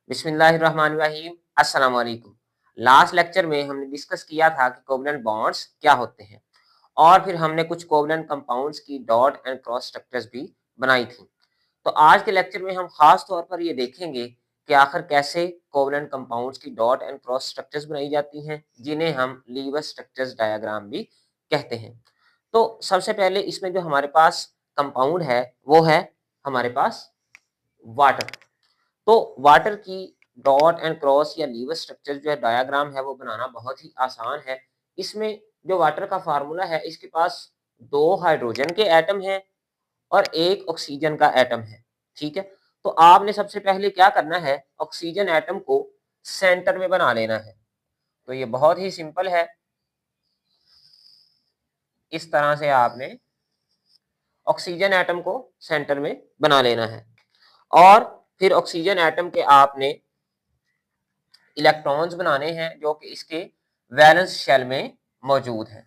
बिस्मिल्लाहिर्रहमानिर्रहीम। अस्सलाम वालेकुम। लास्ट लेक्चर में हमने डिस्कस किया था कि कोवलेंट बॉन्ड्स क्या होते हैं और फिर हमने कुछ कोवलेंट कंपाउंड्स की डॉट एंड क्रॉस स्ट्रक्चर्स भी बनाई थी। तो आज के लेक्चर में हम खास तौर पर ये देखेंगे कि आखिर कैसे कोवलेंट कंपाउंड्स की डॉट एंड क्रॉस स्ट्रक्चर्स बनाई जाती हैं, जिन्हें हम लीवर स्ट्रक्चर्स डायग्राम भी कहते हैं। तो सबसे पहले इसमें जो हमारे पास कंपाउंड है वो है हमारे पास वाटर। तो वाटर की डॉट एंड क्रॉस या लीवर स्ट्रक्चर जो है डायग्राम है वो बनाना बहुत ही आसान है। इसमें जो वाटर का फार्मूला है, इसके पास दो हाइड्रोजन के एटम हैं और एक ऑक्सीजन का एटम है। ठीक है, तो आपने सबसे पहले क्या करना है, ऑक्सीजन एटम को सेंटर में बना लेना है। तो ये बहुत ही सिंपल है, इस तरह से आपने ऑक्सीजन एटम को सेंटर में बना लेना है और फिर ऑक्सीजन एटम के आपने इलेक्ट्रॉन्स बनाने हैं जो कि इसके वैलेंस शेल में मौजूद हैं।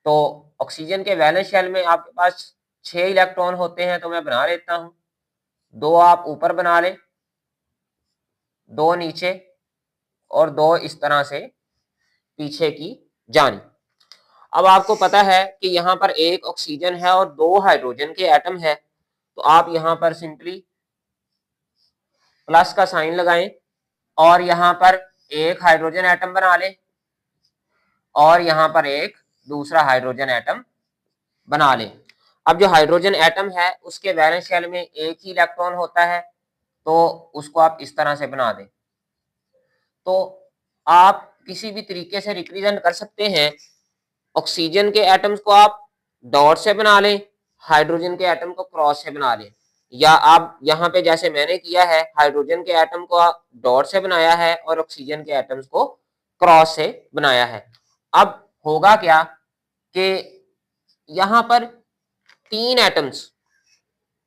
तो ऑक्सीजन के वैलेंस शेल में आपके पास 6 इलेक्ट्रॉन होते हैं, तो मैं बना लेता हूं। 2 आप ऊपर बना लें, 2 नीचे और 2 इस तरह से पीछे की जानी। अब आपको पता है कि यहाँ पर एक ऑक्सीजन है और 2 हाइड्रोजन के एटम है, तो आप यहाँ पर सिंपली प्लस का साइन लगाएं और यहाँ पर एक हाइड्रोजन एटम बना लें और यहाँ पर एक दूसरा हाइड्रोजन एटम बना लें। अब जो हाइड्रोजन एटम है उसके वैलेंस शेल में एक ही इलेक्ट्रॉन होता है, तो उसको आप इस तरह से बना दें। तो आप किसी भी तरीके से रिप्रेजेंट कर सकते हैं। ऑक्सीजन के एटम्स को आप डॉट से बना लें, हाइड्रोजन के एटम को क्रॉस से बना लें, या आप यहाँ पे जैसे मैंने किया है हाइड्रोजन के एटम को डॉट से बनाया है और ऑक्सीजन के एटम्स को क्रॉस से बनाया है। अब होगा क्या कि यहाँ पर 3 एटम्स,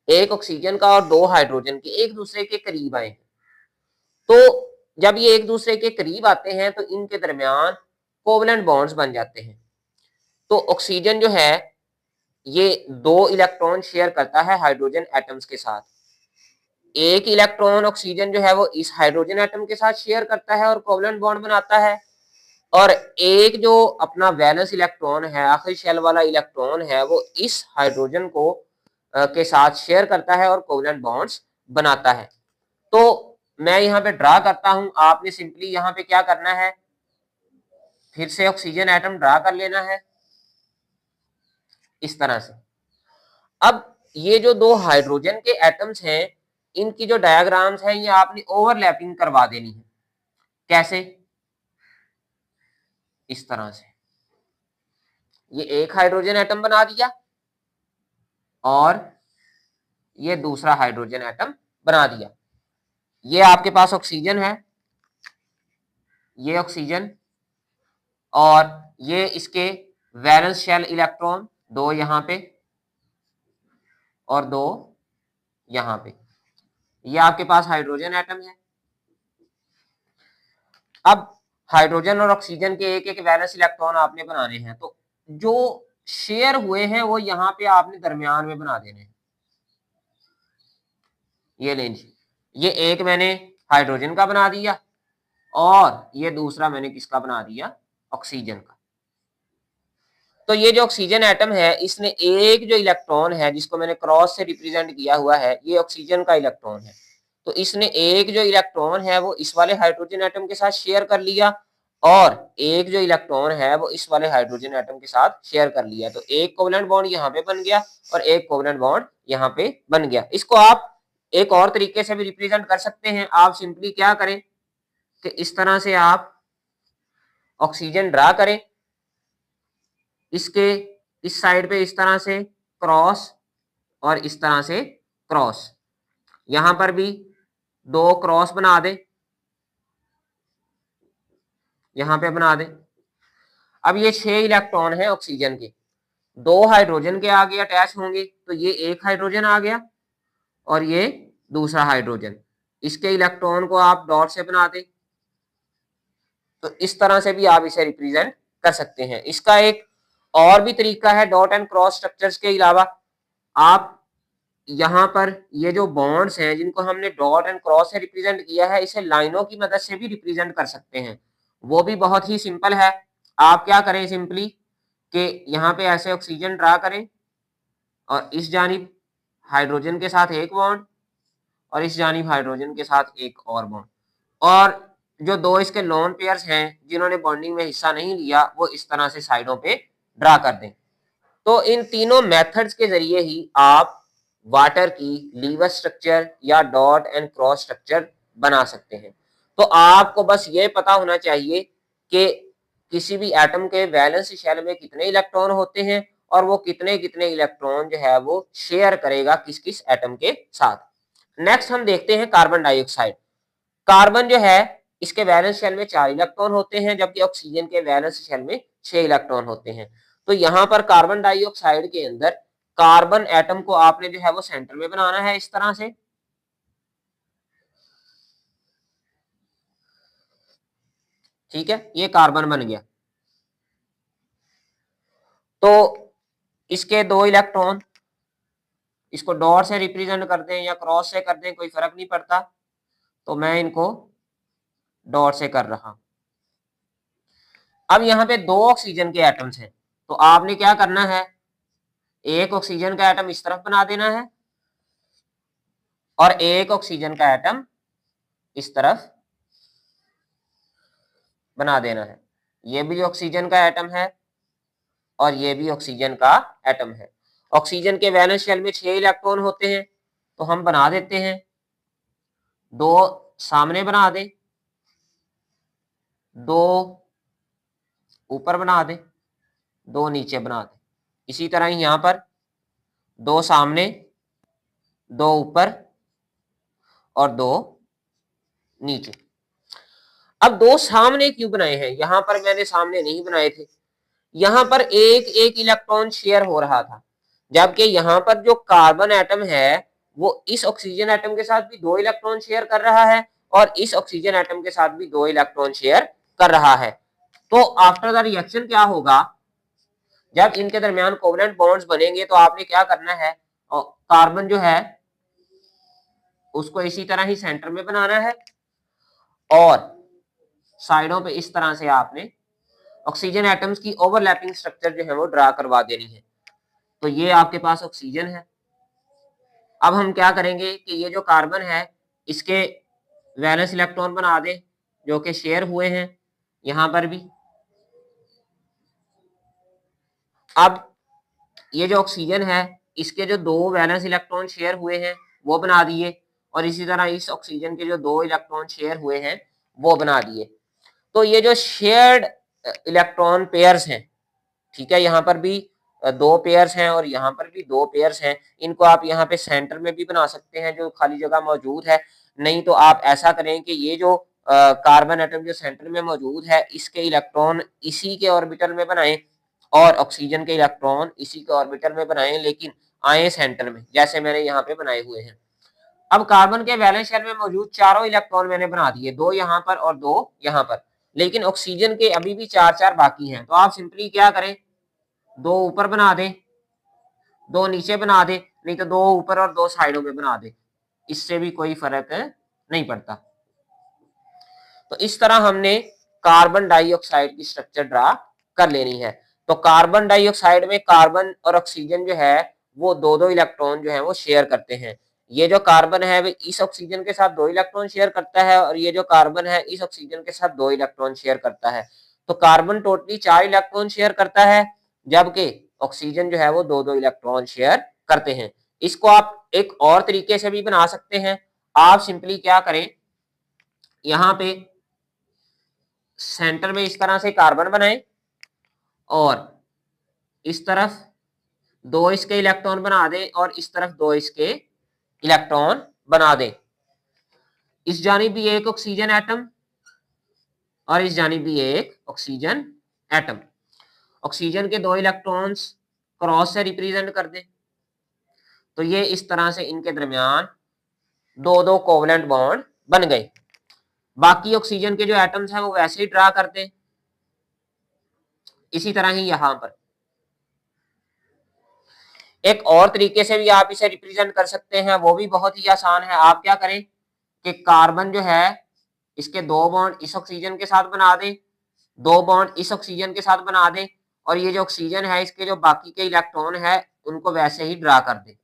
एक ऑक्सीजन का और 2 हाइड्रोजन के, एक दूसरे के करीब आए हैं। तो जब ये एक दूसरे के करीब आते हैं तो इनके दरमियान कोवलेंट बॉन्ड्स बन जाते हैं। तो ऑक्सीजन जो है ये 2 इलेक्ट्रॉन शेयर करता है हाइड्रोजन एटम्स के साथ। एक इलेक्ट्रॉन ऑक्सीजन जो है वो इस हाइड्रोजन एटम के साथ शेयर करता है और कोवलेंट बॉन्ड बनाता है, और एक जो अपना वैलेंस इलेक्ट्रॉन है, आखिरी शेल वाला इलेक्ट्रॉन है, वो इस हाइड्रोजन को के साथ शेयर करता है और कोवलेंट बॉन्ड्स बनाता है। तो मैं यहाँ पे ड्रा करता हूं, आपने सिंपली यहाँ पे क्या करना है, फिर से ऑक्सीजन एटम ड्रा कर लेना है इस तरह से। अब ये जो 2 हाइड्रोजन के एटम्स हैं, इनकी जो डायग्राम्स हैं ये आपने ओवरलैपिंग करवा देनी है। कैसे? इस तरह से ये एक हाइड्रोजन एटम बना दिया और ये दूसरा हाइड्रोजन एटम बना दिया। ये आपके पास ऑक्सीजन है, ये ऑक्सीजन, और ये इसके वैलेंस शेल इलेक्ट्रॉन 2 यहाँ पे और 2 यहाँ पे। ये आपके पास हाइड्रोजन एटम है। अब हाइड्रोजन और ऑक्सीजन के एक एक वैलेंस इलेक्ट्रॉन आपने बनाने हैं, तो जो शेयर हुए हैं वो यहाँ पे आपने दरमियान में बना देने हैं। ये ले लीजिए, ये एक मैंने हाइड्रोजन का बना दिया और ये दूसरा मैंने किसका बना दिया, ऑक्सीजन का। तो ये जो ऑक्सीजन एटम है इसने एक जो इलेक्ट्रॉन है जिसको मैंने क्रॉस से रिप्रेजेंट किया हुआ है, ये ऑक्सीजन का इलेक्ट्रॉन है, तो इसने एक जो इलेक्ट्रॉन है वो इस वाले हाइड्रोजन एटम के साथ शेयर कर लिया और एक जो इलेक्ट्रॉन है वो इस वाले हाइड्रोजन एटम के साथ शेयर कर लिया। तो एक कोवलेंट बॉन्ड यहाँ पे बन गया और एक कोवलेंट बॉन्ड यहाँ पे बन गया। इसको आप एक और तरीके से भी रिप्रेजेंट कर सकते हैं। आप सिंपली क्या करें कि इस तरह से आप ऑक्सीजन ड्रा करें, इसके इस साइड पे इस तरह से क्रॉस और इस तरह से क्रॉस, यहां पर भी 2 क्रॉस बना दे, यहां पे बना दे। अब ये 6 इलेक्ट्रॉन है ऑक्सीजन के, 2 हाइड्रोजन के आगे अटैच होंगे, तो ये एक हाइड्रोजन आ गया और ये दूसरा हाइड्रोजन। इसके इलेक्ट्रॉन को आप डॉट से बना दे, तो इस तरह से भी आप इसे रिप्रेजेंट कर सकते हैं। इसका एक और भी तरीका है डॉट एंड क्रॉस स्ट्रक्चर्स के अलावा। आप यहाँ पर ये जो बॉन्ड्स हैं जिनको हमने डॉट एंड क्रॉस से रिप्रेजेंट किया है, इसे लाइनों की मदद से भी रिप्रेजेंट कर सकते हैं। वो भी बहुत ही सिंपल है। आप क्या करें सिंपली कि यहाँ पे ऐसे ऑक्सीजन ड्रा करें और इस जानिब हाइड्रोजन के साथ एक बॉन्ड और इस जानिब हाइड्रोजन के साथ एक और बॉन्ड, और जो दो इसके लोन पेयर्स हैं जिन्होंने बॉन्डिंग में हिस्सा नहीं लिया वो इस तरह से साइडों पे ड्रा कर दें। तो इन तीनों मेथड्स के जरिए ही आप वाटर की लीवर स्ट्रक्चर या डॉट एंड क्रॉस स्ट्रक्चर बना सकते हैं। तो आपको बस ये पता होना चाहिए कि किसी भी एटम के वैलेंस शेल में कितने इलेक्ट्रॉन होते हैं और वो कितने कितने इलेक्ट्रॉन जो है वो शेयर करेगा किस किस एटम के साथ। नेक्स्ट हम देखते हैं कार्बन डाइऑक्साइड। कार्बन जो है इसके वैलेंस शेल में 4 इलेक्ट्रॉन होते हैं, जबकि ऑक्सीजन के वैलेंस शेल में 6 इलेक्ट्रॉन होते हैं। तो यहाँ पर कार्बन डाइऑक्साइड के अंदर कार्बन एटम को आपने जो है वो सेंटर में बनाना है इस तरह से। ठीक है, ये कार्बन बन गया। तो इसके 2 इलेक्ट्रॉन, इसको डॉट से रिप्रेजेंट कर दें या क्रॉस से कर दें कोई फर्क नहीं पड़ता, तो मैं इनको डॉट से कर रहा हूं। अब यहाँ पे 2 ऑक्सीजन के एटम्स हैं, तो आपने क्या करना है, एक ऑक्सीजन का एटम इस तरफ बना देना है और एक ऑक्सीजन का एटम इस तरफ बना देना है। ये भी ऑक्सीजन का एटम है और ये भी ऑक्सीजन का एटम है। ऑक्सीजन के वैलेंस शेल में 6 इलेक्ट्रॉन होते हैं, तो हम बना देते हैं, 2 सामने बना दें, 2 ऊपर बना दें, 2 नीचे बना दें। इसी तरह ही यहां पर 2 सामने, 2 ऊपर और 2 नीचे। अब 2 सामने क्यों बनाए हैं, यहां पर मैंने सामने नहीं बनाए थे, यहां पर एक एक इलेक्ट्रॉन शेयर हो रहा था, जबकि यहां पर जो कार्बन एटम है वो इस ऑक्सीजन एटम के साथ भी 2 इलेक्ट्रॉन शेयर कर रहा है और इस ऑक्सीजन एटम के साथ भी 2 इलेक्ट्रॉन शेयर कर रहा है। तो आफ्टर द रिएक्शन क्या होगा, जब इनके दरमियान कोवलेंट बॉन्ड्स बनेंगे तो आपने क्या करना है, और कार्बन जो है उसको इसी तरह ही सेंटर में बनाना है और साइडों पे इस तरह से आपने ऑक्सीजन एटम्स की ओवरलैपिंग स्ट्रक्चर जो है वो ड्रा करवा देनी है। तो ये आपके पास ऑक्सीजन है। अब हम क्या करेंगे कि ये जो कार्बन है इसके वैलेंस इलेक्ट्रॉन बना दें जो कि शेयर हुए हैं यहां पर भी। अब ये जो ऑक्सीजन है इसके जो 2 वैलेंस इलेक्ट्रॉन शेयर हुए हैं वो बना दिए और इसी तरह इस ऑक्सीजन के जो 2 इलेक्ट्रॉन शेयर हुए हैं वो बना दिए। तो ये जो शेयर्ड इलेक्ट्रॉन पेयर्स हैं, ठीक है, यहाँ पर भी 2 पेयर्स हैं और यहाँ पर भी 2 पेयर्स हैं, इनको आप यहाँ पे सेंटर में भी बना सकते हैं जो खाली जगह मौजूद है। नहीं तो आप ऐसा करें कि ये जो कार्बन एटम जो सेंटर में मौजूद है इसके इलेक्ट्रॉन इसी के ऑर्बिटल में बनाएं और ऑक्सीजन के इलेक्ट्रॉन इसी के ऑर्बिटल में बनाएं, लेकिन आए सेंटर में, जैसे मैंने यहाँ पे बनाए हुए हैं। अब कार्बन के वैलेंस शेल में मौजूद चारों इलेक्ट्रॉन मैंने बना दिए, 2 यहाँ पर और 2 यहाँ पर, लेकिन ऑक्सीजन के अभी भी 4 बाकी हैं। तो आप सिंपली क्या करें, 2 ऊपर बना दें, 2 नीचे बना दें, नहीं तो 2 ऊपर और 2 साइडों में बना दें, इससे भी कोई फर्क नहीं पड़ता। तो इस तरह हमने कार्बन डाइऑक्साइड की स्ट्रक्चर ड्रा कर लेनी है। तो कार्बन डाइऑक्साइड में कार्बन और ऑक्सीजन जो है वो 2-2 इलेक्ट्रॉन जो है वो शेयर करते हैं। ये जो कार्बन है वो इस ऑक्सीजन के साथ 2 इलेक्ट्रॉन शेयर करता है और ये जो कार्बन है इस ऑक्सीजन के साथ 2 इलेक्ट्रॉन शेयर करता है। तो कार्बन टोटली 4 इलेक्ट्रॉन शेयर करता है, जबकि ऑक्सीजन जो है वो 2-2 इलेक्ट्रॉन शेयर करते हैं। इसको आप एक और तरीके से भी बना सकते हैं। आप सिंपली क्या करें, यहाँ पे सेंटर में इस तरह से कार्बन बनाएं और इस तरफ 2 इसके इलेक्ट्रॉन बना दें और इस तरफ 2 इसके इलेक्ट्रॉन बना दें। इस जानिब भी एक ऑक्सीजन एटम और इस जानिब भी एक ऑक्सीजन एटम। ऑक्सीजन के 2 इलेक्ट्रॉन्स क्रॉस से रिप्रेजेंट कर दें, तो ये इस तरह से इनके दरमियान 2-2 कोवलेंट बॉन्ड बन गए। बाकी ऑक्सीजन के जो एटम्स हैं वो वैसे ही ड्रा कर दें, इसी तरह ही यहां पर एक और तरीके से भी आप इसे रिप्रेजेंट कर सकते हैं, वो भी बहुत ही आसान है। आप क्या करें कि कार्बन जो है इसके 2 बॉन्ड इस ऑक्सीजन के साथ बना दें, 2 बॉन्ड इस ऑक्सीजन के साथ बना दें, और ये जो ऑक्सीजन है इसके जो बाकी के इलेक्ट्रॉन है उनको वैसे ही ड्रा कर दें।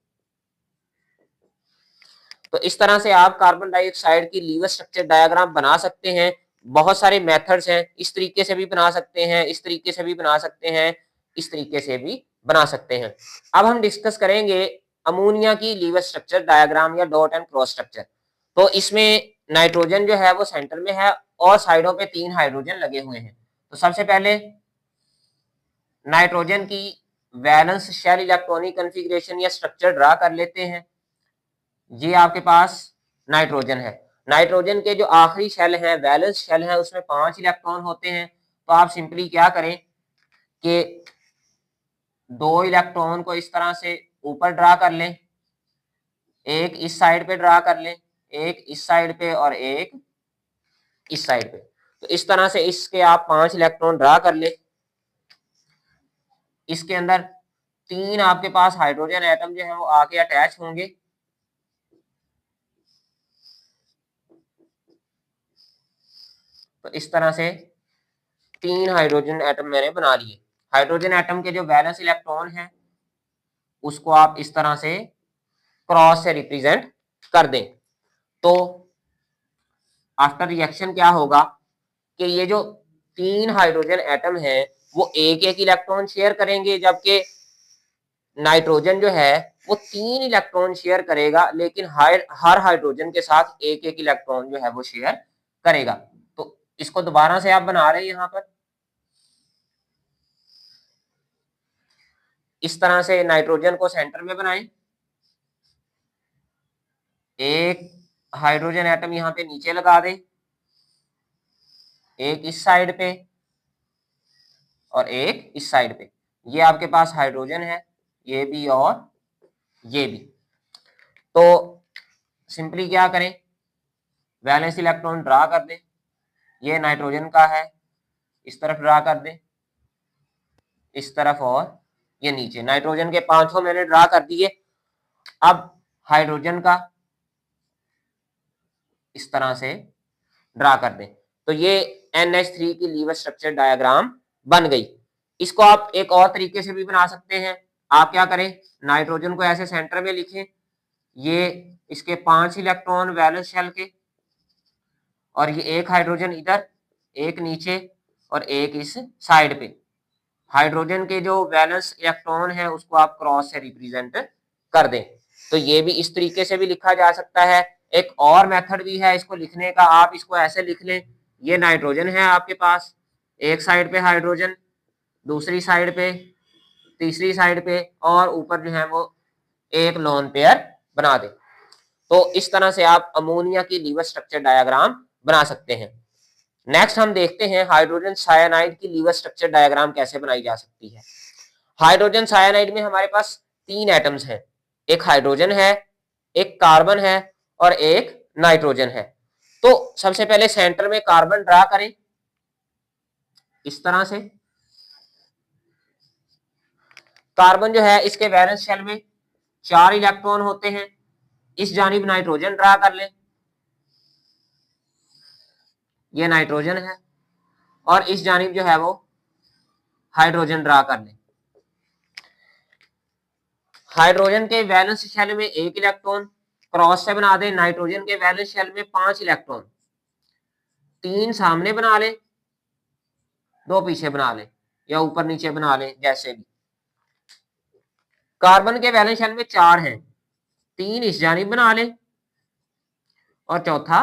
तो इस तरह से आप कार्बन डाइऑक्साइड की लीवर स्ट्रक्चर डायग्राम बना सकते हैं। बहुत सारे मेथड्स हैं, इस तरीके से भी बना सकते हैं, इस तरीके से भी बना सकते हैं, इस तरीके से भी बना सकते हैं। अब हम डिस्कस करेंगे अमोनिया की लीवर स्ट्रक्चर डायग्राम या डॉट एंड क्रॉस स्ट्रक्चर। तो इसमें नाइट्रोजन जो है वो सेंटर में है और साइडों पे 3 हाइड्रोजन लगे हुए हैं। तो सबसे पहले नाइट्रोजन की वैलेंस शेल इलेक्ट्रॉनिक कॉन्फ़िगरेशन या स्ट्रक्चर ड्रा कर लेते हैं। ये आपके पास नाइट्रोजन है। नाइट्रोजन के जो आखिरी शेल हैं, वैलेंस शेल है, उसमें 5 इलेक्ट्रॉन होते हैं। तो आप सिंपली क्या करें कि 2 इलेक्ट्रॉन को इस तरह से ऊपर ड्रा कर लें, एक इस साइड पे ड्रा कर लें, एक इस साइड पे और एक इस साइड पे। तो इस तरह से इसके आप 5 इलेक्ट्रॉन ड्रा कर लें। इसके अंदर 3 आपके पास हाइड्रोजन एटम जो है वो आके अटैच होंगे। तो इस तरह से 3 हाइड्रोजन एटम मैंने बना लिए। हाइड्रोजन एटम के जो वैलेंस इलेक्ट्रॉन है उसको आप इस तरह से क्रॉस से रिप्रेजेंट कर दें। तो आफ्टर रिएक्शन क्या होगा कि ये जो 3 हाइड्रोजन एटम है वो एक एक इलेक्ट्रॉन शेयर करेंगे, जबकि नाइट्रोजन जो है वो 3 इलेक्ट्रॉन शेयर करेगा, लेकिन हर हाइड्रोजन के साथ एक एक इलेक्ट्रॉन जो है वो शेयर करेगा। तो इसको दोबारा से आप बना रहे हैं यहाँ पर इस तरह से नाइट्रोजन को सेंटर में बनाएं, एक हाइड्रोजन एटम यहाँ पे नीचे लगा दें, एक इस साइड पे और एक इस साइड पे। ये आपके पास हाइड्रोजन है, ये भी और ये भी। तो सिंपली क्या करें, वैलेंस इलेक्ट्रॉन ड्रा कर दें। ये नाइट्रोजन का है, इस तरफ ड्रा कर दें, इस तरफ और ये नीचे। नाइट्रोजन के 5 मैंने ड्रा कर दिए। अब हाइड्रोजन का इस तरह से ड्रा कर दें। तो ये NH3 की लीवर स्ट्रक्चर डायग्राम बन गई। इसको आप एक और तरीके से भी बना सकते हैं। आप क्या करें, नाइट्रोजन को ऐसे सेंटर में लिखें, ये इसके 5 इलेक्ट्रॉन वैलेंस शेल के, और ये एक हाइड्रोजन इधर, एक नीचे और एक इस साइड पे। हाइड्रोजन के जो वैलेंस इलेक्ट्रॉन है उसको आप क्रॉस से रिप्रेजेंट कर दें। तो ये भी इस तरीके से भी लिखा जा सकता है। एक और मेथड भी है इसको लिखने का, आप इसको ऐसे लिख लें, ये नाइट्रोजन है आपके पास, एक साइड पे हाइड्रोजन, दूसरी साइड पे, तीसरी साइड पे, और ऊपर जो है वो एक लोन पेयर बना दें। तो इस तरह से आप अमोनिया की लीवर स्ट्रक्चर डायग्राम बना सकते हैं। नेक्स्ट हम देखते हैं हाइड्रोजन साइनाइड की लीवर स्ट्रक्चर डायग्राम कैसे बनाई जा सकती है। हाइड्रोजन साइनाइड में हमारे पास 3 एटम्स हैं, एक हाइड्रोजन है, एक कार्बन है और एक नाइट्रोजन है। तो सबसे पहले सेंटर में कार्बन ड्रा करें इस तरह से। कार्बन जो है इसके वैलेंस शेल में 4 इलेक्ट्रॉन होते हैं। इस जानिब नाइट्रोजन ड्रा कर लें, ये नाइट्रोजन है, और इस जानिब जो है वो हाइड्रोजन ड्रा कर लें। हाइड्रोजन के वैलेंस शेल में 1 इलेक्ट्रॉन क्रॉस से बना दें, नाइट्रोजन के वैलेंस शेल में 5 इलेक्ट्रॉन, 3 सामने बना लें, 2 पीछे बना लें या ऊपर नीचे बना लें, जैसे भी। कार्बन के वैलेंस शेल में 4 हैं, 3 इस जानिब बना लें और चौथा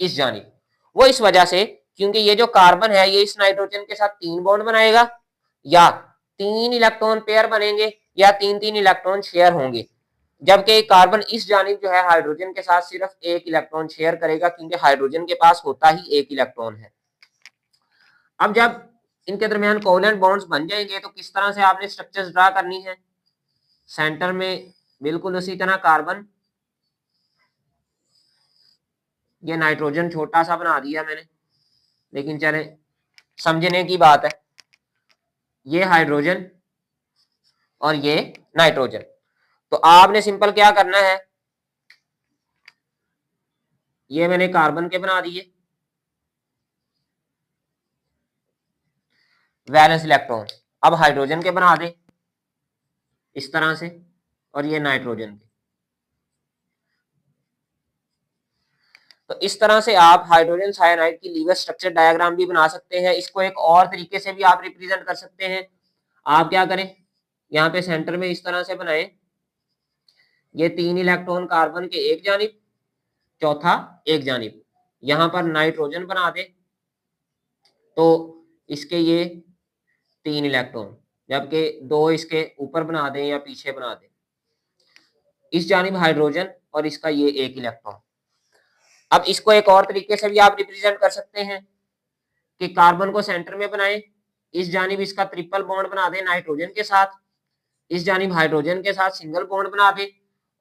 इस जानिब। वो इस वजह से क्योंकि ये जो कार्बन है ये इस नाइट्रोजन के साथ 3 बॉन्ड बनाएगा, या 3 इलेक्ट्रॉन पेयर बनेंगे, या 3-3 इलेक्ट्रॉन शेयर होंगे, जबकि कार्बन इस जानिब जो है हाइड्रोजन के साथ सिर्फ 1 इलेक्ट्रॉन शेयर करेगा, क्योंकि हाइड्रोजन के पास होता ही 1 इलेक्ट्रॉन है। अब जब इनके दरमियान कोवलेंट बॉन्ड्स बन जाएंगे तो किस तरह से आपने स्ट्रक्चर्स ड्रा करनी है। सेंटर में बिल्कुल उसी तरह कार्बन, ये नाइट्रोजन छोटा सा बना दिया मैंने, लेकिन चले समझने की बात है। ये हाइड्रोजन और ये नाइट्रोजन। तो आपने सिंपल क्या करना है, ये मैंने कार्बन के बना दिए वैलेंस इलेक्ट्रॉन, अब हाइड्रोजन के बना दे इस तरह से, और ये नाइट्रोजन के। तो इस तरह से आप हाइड्रोजन साइनाइड की लीवर स्ट्रक्चर डायग्राम भी बना सकते हैं। इसको एक और तरीके से भी आप रिप्रेजेंट कर सकते हैं। आप क्या करें, यहाँ पे सेंटर में इस तरह से बनाएं, ये 3 इलेक्ट्रॉन कार्बन के एक जानिब, चौथा एक जानिब, यहाँ पर नाइट्रोजन बना दे, तो इसके ये 3 इलेक्ट्रॉन, जबकि 2 इसके ऊपर बना दें या पीछे बना दें, इस जानिब हाइड्रोजन और इसका ये 1 इलेक्ट्रॉन। अब इसको एक और तरीके से भी आप रिप्रेजेंट कर सकते हैं कि कार्बन को सेंटर में बनाएं, इस जानिब इसका ट्रिपल बॉन्ड बना दें नाइट्रोजन के साथ, इस जानिब हाइड्रोजन के साथ सिंगल बॉन्ड बना दें,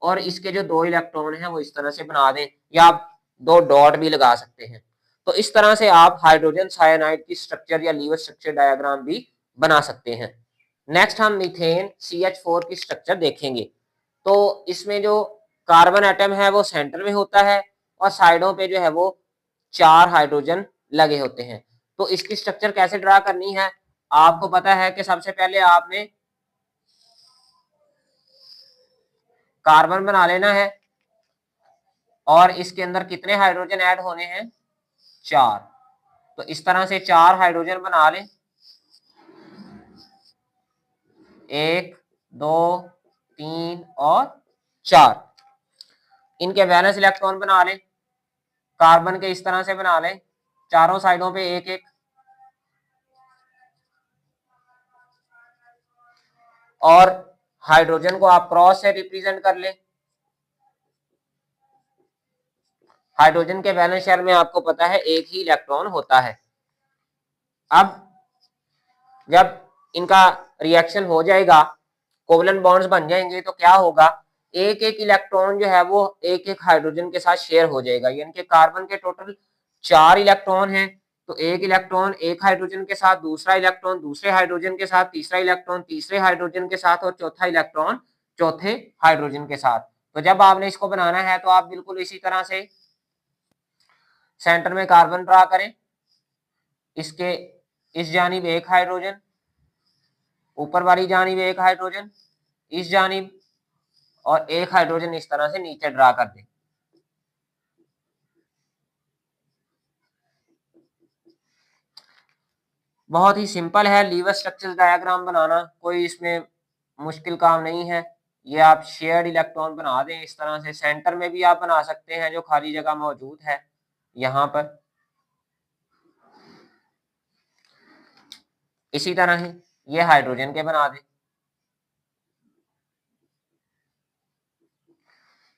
और इसके जो 2 इलेक्ट्रॉन हैं वो इस तरह से बना दें, या आप 2 डॉट भी लगा सकते हैं। तो इस तरह से आप हाइड्रोजन साइनाइड की स्ट्रक्चर या लीवर स्ट्रक्चर डायग्राम भी बना सकते हैं। नेक्स्ट हम मीथेन CH4 की स्ट्रक्चर देखेंगे। तो इसमें जो कार्बन एटम है वो सेंटर में होता है, और साइडों पे जो है वो 4 हाइड्रोजन लगे होते हैं। तो इसकी स्ट्रक्चर कैसे ड्रा करनी है, आपको पता है कि सबसे पहले आपने कार्बन बना लेना है, और इसके अंदर कितने हाइड्रोजन ऐड होने हैं, 4। तो इस तरह से 4 हाइड्रोजन बना लें, 1 2 3 और 4। इनके वैलेंस इलेक्ट्रॉन बना लें, कार्बन के इस तरह से बना लें, चारों साइडों पे एक एक, और हाइड्रोजन को आप क्रॉस से रिप्रेजेंट कर लें। हाइड्रोजन के वैलेंस शेल में आपको पता है एक ही इलेक्ट्रॉन होता है। अब जब इनका रिएक्शन हो जाएगा, कोवलेंट बॉन्ड्स बन जाएंगे, तो क्या होगा, एक एक इलेक्ट्रॉन जो है वो एक एक हाइड्रोजन के साथ शेयर हो जाएगा। यानी कि कार्बन के टोटल 4 इलेक्ट्रॉन हैं, तो एक इलेक्ट्रॉन एक हाइड्रोजन के साथ, दूसरा इलेक्ट्रॉन दूसरे हाइड्रोजन के साथ, तीसरा इलेक्ट्रॉन तीसरे हाइड्रोजन के साथ, और चौथा इलेक्ट्रॉन चौथे हाइड्रोजन के साथ। तो जब आपने इसको बनाना है तो आप बिल्कुल इसी तरह से सेंटर में कार्बन ड्रा करें, इसके इस जानिब एक हाइड्रोजन, ऊपर वाली जानिब एक हाइड्रोजन, इस जानिब, और एक हाइड्रोजन इस तरह से नीचे ड्रा कर दें। बहुत ही सिंपल है लीवर स्ट्रक्चर डायग्राम बनाना, कोई इसमें मुश्किल काम नहीं है। ये आप शेयर्ड इलेक्ट्रॉन बना दें इस तरह से, सेंटर में भी आप बना सकते हैं जो खाली जगह मौजूद है यहाँ पर, इसी तरह ही ये हाइड्रोजन के बना दें।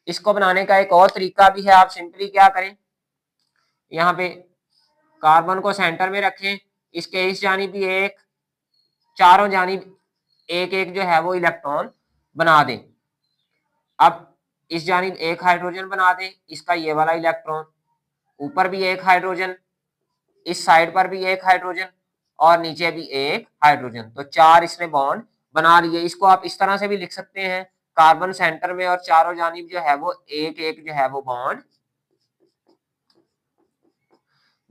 इसको बनाने का एक और तरीका भी है, आप सिंपली क्या करें, यहाँ पे कार्बन को सेंटर में रखें, इसके इस जानिब भी एक, चारों जानिब एक एक जो है वो इलेक्ट्रॉन बना दें। अब इस जानिब एक हाइड्रोजन बना दें, इसका ये वाला इलेक्ट्रॉन, ऊपर भी एक हाइड्रोजन, इस साइड पर भी एक हाइड्रोजन, और नीचे भी एक हाइड्रोजन। तो 4 इसने बॉन्ड बना लिए। इसको आप इस तरह से भी लिख सकते हैं, कार्बन सेंटर में और चारों जानिब जो है वो एक एक जो है वो बॉन्ड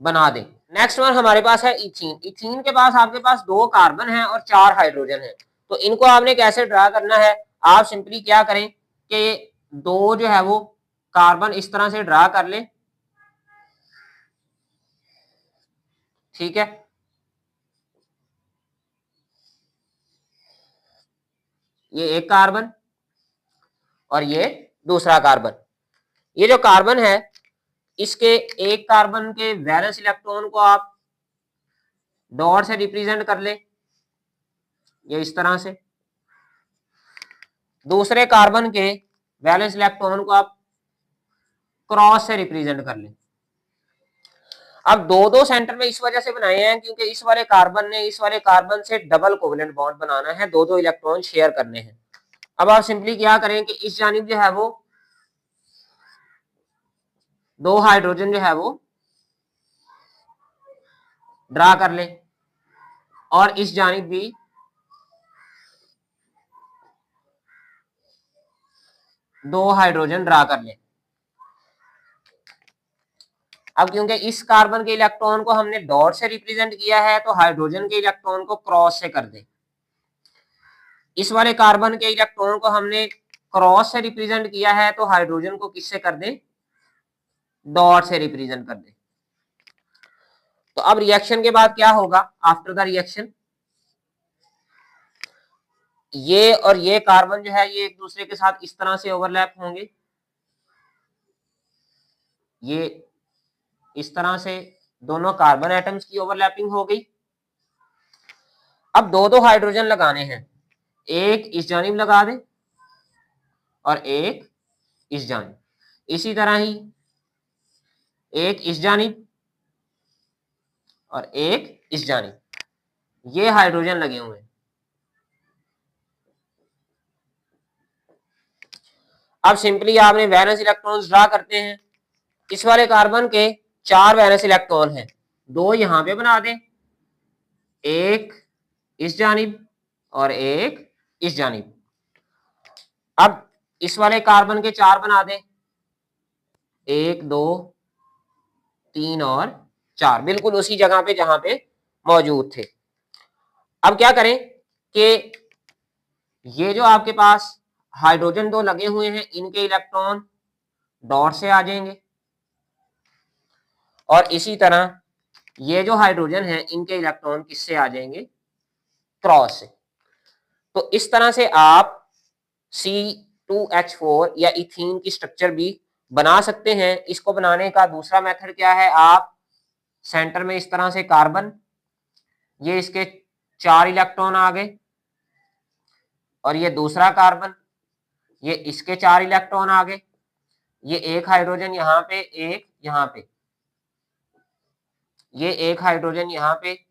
बना दें। नेक्स्ट वन हमारे पास है इथीन। इथीन के पास आपके पास 2 कार्बन है और 4 हाइड्रोजन है। तो इनको आपने कैसे ड्रा करना है, आप सिंपली क्या करें कि 2 जो है वो कार्बन इस तरह से ड्रा कर लें, ठीक है, ये एक कार्बन और ये दूसरा कार्बन। ये जो कार्बन है इसके एक कार्बन के वैलेंस इलेक्ट्रॉन को आप डॉट से रिप्रेजेंट कर ले, ये इस तरह से। दूसरे कार्बन के वैलेंस इलेक्ट्रॉन को आप क्रॉस से रिप्रेजेंट कर ले। अब दो दो सेंटर में इस वजह से बनाए हैं क्योंकि इस वाले कार्बन ने इस वाले कार्बन से डबल कोवेलेंट बॉन्ड बनाना है, दो दो इलेक्ट्रॉन शेयर करने हैं। अब आप सिंपली क्या करें कि इस जानिब जो है वो 2 हाइड्रोजन जो है वो ड्रा कर ले, और इस जानिब भी 2 हाइड्रोजन ड्रा कर लें। अब क्योंकि इस कार्बन के इलेक्ट्रॉन को हमने डॉट से रिप्रेजेंट किया है तो हाइड्रोजन के इलेक्ट्रॉन को क्रॉस से कर दें। इस वाले कार्बन के इलेक्ट्रॉन को हमने क्रॉस से रिप्रेजेंट किया है तो हाइड्रोजन को किससे कर दें, डॉट से रिप्रेजेंट कर दें। तो अब रिएक्शन के बाद क्या होगा, आफ्टर द रिएक्शन ये और ये कार्बन जो है ये एक दूसरे के साथ इस तरह से ओवरलैप होंगे, ये इस तरह से दोनों कार्बन एटम्स की ओवरलैपिंग हो गई। अब दो दो हाइड्रोजन लगाने हैं, एक इस जानिब लगा दें और एक इस जानिब, इसी तरह ही एक इस जानिब और एक इस जानिब, ये हाइड्रोजन लगे हुए हैं। अब सिंपली आपने वैलेंस इलेक्ट्रॉन्स ड्रा करते हैं। इस वाले कार्बन के 4 वैलेंस इलेक्ट्रॉन हैं, 2 यहां पे बना दें, एक इस जानिब और एक इस जानिब। अब इस वाले कार्बन के 4 बना दें, 1 2 3 और 4, बिल्कुल उसी जगह पे जहां पे मौजूद थे। अब क्या करें कि ये जो आपके पास हाइड्रोजन 2 लगे हुए हैं इनके इलेक्ट्रॉन डॉट से आ जाएंगे और इसी तरह ये जो हाइड्रोजन है इनके इलेक्ट्रॉन किससे आ जाएंगे, क्रॉस से। तो इस तरह से आप C2H4 या इथीन की स्ट्रक्चर भी बना सकते हैं। इसको बनाने का दूसरा मेथड क्या है, आप सेंटर में इस तरह से कार्बन, ये इसके 4 इलेक्ट्रॉन आ गए और ये दूसरा कार्बन, ये इसके 4 इलेक्ट्रॉन आ गए, ये एक हाइड्रोजन यहाँ पे, एक यहाँ पे, ये एक हाइड्रोजन यहाँ पे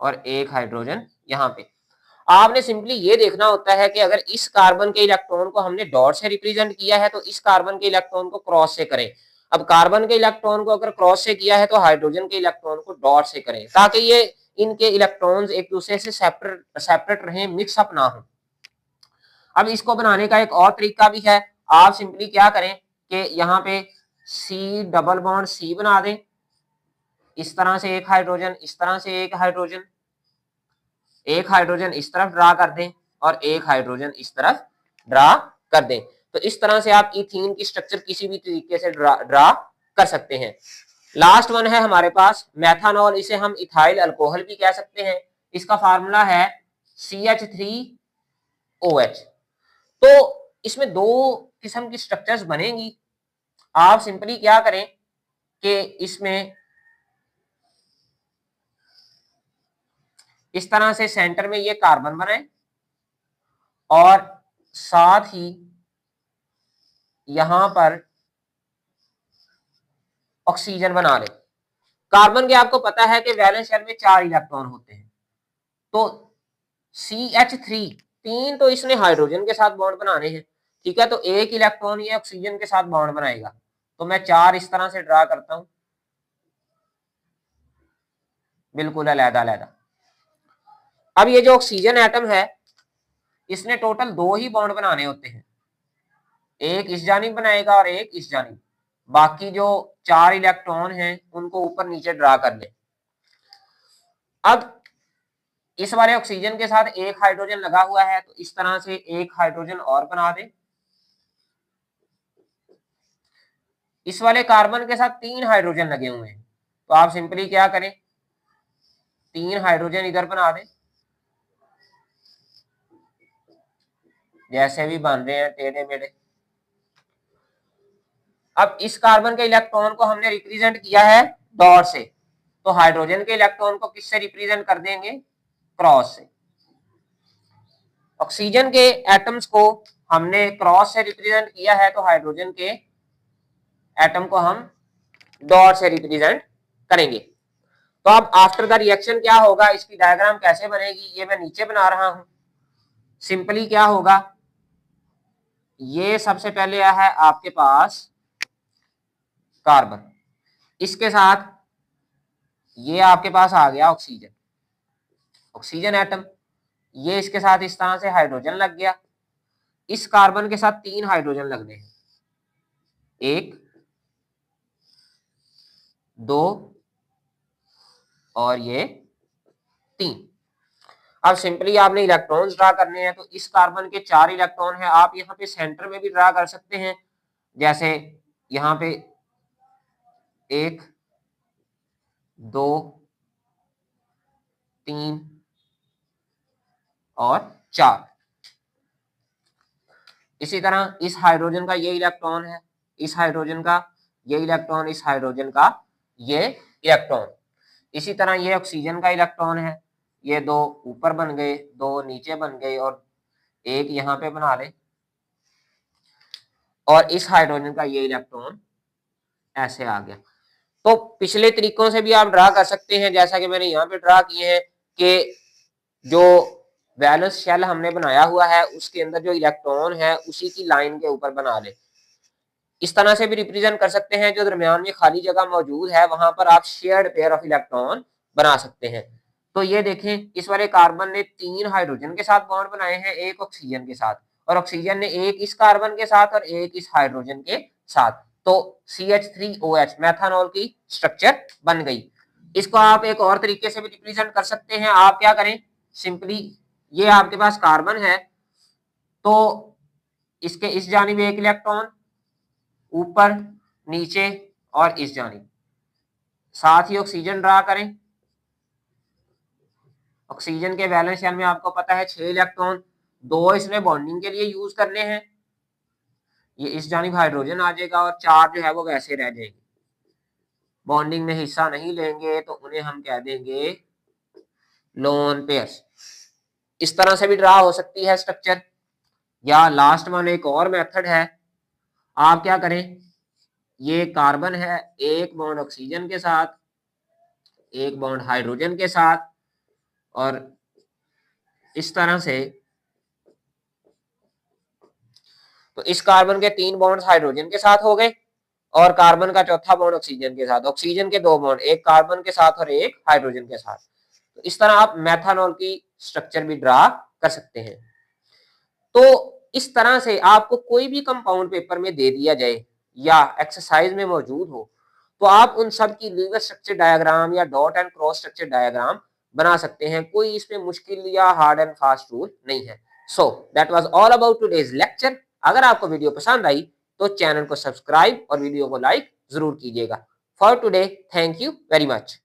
और एक हाइड्रोजन यहाँ पे। आपने सिंपली ये देखना होता है कि अगर इस कार्बन के इलेक्ट्रॉन को हमने डॉट से रिप्रेजेंट किया है तो इस कार्बन के इलेक्ट्रॉन को क्रॉस से करें। अब कार्बन के इलेक्ट्रॉन को अगर क्रॉस से किया है तो हाइड्रोजन के इलेक्ट्रॉन को डॉट से करें, ताकि ये इनके इलेक्ट्रॉन्स एक दूसरे से सेपरेट रहें, मिक्सअप ना हो। अब इसको बनाने का एक और तरीका भी है, आप सिंपली क्या करें कि यहाँ पे सी डबल बॉन्ड सी बना दें, इस तरह से एक हाइड्रोजन, इस तरह से एक हाइड्रोजन, एक हाइड्रोजन इस तरफ ड्रा कर दें और एक हाइड्रोजन इस तरफ ड्रा कर दें। तो इस तरह से आप इथीन की स्ट्रक्चर किसी भी तरीके से ड्रा कर सकते हैं। लास्ट वन है हमारे पास मेथानॉल, इसे हम इथाइल अल्कोहल भी कह सकते हैं। इसका फार्मूला है CH3OH। तो इसमें 2 किस्म की स्ट्रक्चर्स बनेंगी। आप सिंपली क्या करें कि इसमें इस तरह से सेंटर में ये कार्बन बनाए और साथ ही यहां पर ऑक्सीजन बना ले। कार्बन के आपको पता है कि वैलेंस शेल में 4 इलेक्ट्रॉन होते हैं, तो CH3 3 तो इसने हाइड्रोजन के साथ बॉन्ड बनाने हैं, ठीक है, तो एक इलेक्ट्रॉन ये ऑक्सीजन के साथ बॉन्ड बनाएगा। तो मैं 4 इस तरह से ड्रा करता हूं, बिल्कुल अलग-अलग। अब ये जो ऑक्सीजन एटम है इसने टोटल 2 ही बॉन्ड बनाने होते हैं, एक इस जानिब बनाएगा और एक इस जानिब। बाकी जो 4 इलेक्ट्रॉन हैं उनको ऊपर नीचे ड्रा कर ले। अब इस वाले ऑक्सीजन के साथ एक हाइड्रोजन लगा हुआ है तो इस तरह से एक हाइड्रोजन और बना दे। इस वाले कार्बन के साथ 3 हाइड्रोजन लगे हुए हैं, तो आप सिंपली क्या करें, 3 हाइड्रोजन इधर बना दें, जैसे भी बन रहे हैं टेढ़े मेढ़े। अब इस कार्बन के इलेक्ट्रॉन को हमने रिप्रेजेंट किया है डॉट से, तो हाइड्रोजन के इलेक्ट्रॉन को किससे रिप्रेजेंट कर देंगे, क्रॉस से। ऑक्सीजन के एटम्स को हमने क्रॉस से रिप्रेजेंट किया है तो हाइड्रोजन के एटम को हम डॉट से रिप्रेजेंट करेंगे। तो अब आफ्टर द रिएक्शन क्या होगा, इसकी डायग्राम कैसे बनेगी, ये मैं नीचे बना रहा हूं। सिंपली क्या होगा, ये सबसे पहले है आपके पास कार्बन, इसके साथ ये आपके पास आ गया ऑक्सीजन, ऑक्सीजन एटम, ये इसके साथ इस तरह से हाइड्रोजन लग गया, इस कार्बन के साथ 3 हाइड्रोजन लगने हैं, 1 2 और ये 3। अब सिंपली आपने इलेक्ट्रॉन्स ड्रा करने हैं, तो इस कार्बन के 4 इलेक्ट्रॉन है, आप यहाँ पे सेंटर में भी ड्रा कर सकते हैं, जैसे यहाँ पे 1 2 3 और 4। इसी तरह इस हाइड्रोजन का ये इलेक्ट्रॉन है, इस हाइड्रोजन का ये इलेक्ट्रॉन, इस हाइड्रोजन का ये इलेक्ट्रॉन। इसी तरह ये ऑक्सीजन का इलेक्ट्रॉन है, ये 2 ऊपर बन गए, 2 नीचे बन गए और 1 यहाँ पे बना ले। और इस हाइड्रोजन का ये इलेक्ट्रॉन ऐसे आ गया। तो पिछले तरीकों से भी आप ड्रा कर सकते हैं, जैसा कि मैंने यहाँ पे ड्रा किए हैं कि जो वैलेंस शेल हमने बनाया हुआ है उसके अंदर जो इलेक्ट्रॉन है उसी की लाइन के ऊपर बना ले। इस तरह से भी रिप्रेजेंट कर सकते हैं, जो दरमियान में खाली जगह मौजूद है वहां पर आप शेयर्ड पेयर ऑफ इलेक्ट्रॉन बना सकते हैं। तो ये देखें, इस वाले कार्बन ने 3 हाइड्रोजन के साथ बॉन्ड बनाए हैं, 1 ऑक्सीजन के साथ, और ऑक्सीजन ने 1 इस कार्बन के साथ और 1 इस हाइड्रोजन के साथ। तो CH3OH मेथनॉल की स्ट्रक्चर बन गई। इसको आप एक और तरीके से भी रिप्रेजेंट कर सकते हैं। आप क्या करें, सिंपली ये आपके पास कार्बन है, तो इसके इस जानिब 1 इलेक्ट्रॉन, ऊपर नीचे और इस जानिब, साथ ही ऑक्सीजन ड्रा करें। ऑक्सीजन के वैलेंस शेल में आपको पता है 6 इलेक्ट्रॉन, 2 इसमें बॉन्डिंग के लिए यूज करने हैं, ये इस जानिब हाइड्रोजन आ जाएगा और 4 जो है वो वैसे रह जाएंगे, बॉन्डिंग में हिस्सा नहीं लेंगे, तो उन्हें हम कह देंगे लोन पेयर्स। इस तरह से भी ड्रा हो सकती है स्ट्रक्चर। या लास्ट वन एक और मेथड है, आप क्या करें, ये कार्बन है, 1 बॉन्ड ऑक्सीजन के साथ, 1 बॉन्ड हाइड्रोजन के साथ, और इस तरह से, तो इस कार्बन के 3 बॉन्ड हाइड्रोजन के साथ हो गए और कार्बन का चौथा बॉन्ड ऑक्सीजन के साथ, ऑक्सीजन के 2 बॉन्ड, 1 कार्बन के साथ और 1 हाइड्रोजन के साथ। तो इस तरह आप मेथनॉल की स्ट्रक्चर भी ड्रा कर सकते हैं। तो इस तरह से आपको कोई भी कंपाउंड पेपर में दे दिया जाए या एक्सरसाइज में मौजूद हो, तो आप उन सब की लीवर स्ट्रक्चर डायग्राम या dot and cross structure diagram बना सकते हैं। कोई इसमें मुश्किल या हार्ड एंड फास्ट रूल नहीं है। So that was all about today's lecture. अगर आपको वीडियो पसंद आई तो चैनल को सब्सक्राइब और वीडियो को लाइक जरूर कीजिएगा। For today, thank you very much.